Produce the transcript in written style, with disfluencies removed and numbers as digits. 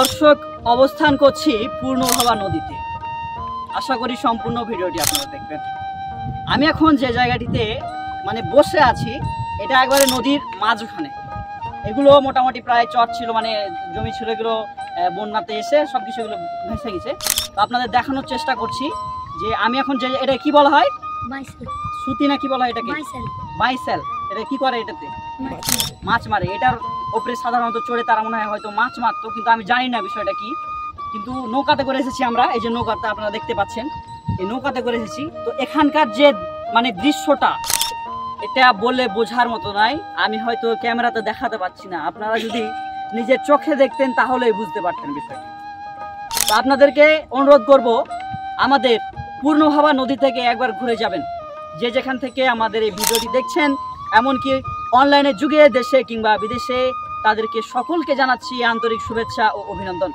দর্শক অবস্থান করছি পূর্ণভাবা নদীতে। আশা করি সম্পূর্ণ ভিডিওটি আপনারা দেখবেন। আমি এখন যে জায়গাটিতে বসে আছি এটা একবারে নদীর মাঝখানে। এগুলো মোটামুটি প্রায় চর ছিল, জমি ছিল, এগুলো বন্যাতে এসে সবকিছু এগুলো ভেসে গেছে। তো আপনাদের দেখানোর চেষ্টা করছি যে আমি এখন যে এটা কি বলা হয়, সুতি না কি বলা হয় এটাকে, বাইসেল। এটা কি করে, এটাতে মাছ মারে। এটার উপরে সাধারণত চড়ে তারা মনে হয় হয়তো মাছ মারতো, কিন্তু আমি জানি না বিষয়টা কি। কিন্তু নৌকাতে করে এসেছি আমরা, এই যে নৌকাতে আপনারা দেখতে পাচ্ছেন, এই নৌকাতে করে এসেছি। তো এখানকার যে দৃশ্যটা, এটা বলে বোঝার মতো নয়। আমি হয়তো ক্যামেরাতে দেখাতে পাচ্ছি না, আপনারা যদি নিজের চোখে দেখতেন তাহলেই বুঝতে পারতেন বিষয়টা। তো আপনাদেরকে অনুরোধ করব, আমাদের পূর্ণভাবা নদী থেকে একবার ঘুরে যাবেন। যে যেখান থেকে আমাদের এই ভিডিওটি দেখছেন, এমনকি অনলাইনের যুগে দেশে কিংবা বিদেশে, তাদেরকে সকলকে জানাচ্ছি আন্তরিক শুভেচ্ছা ও অভিনন্দন।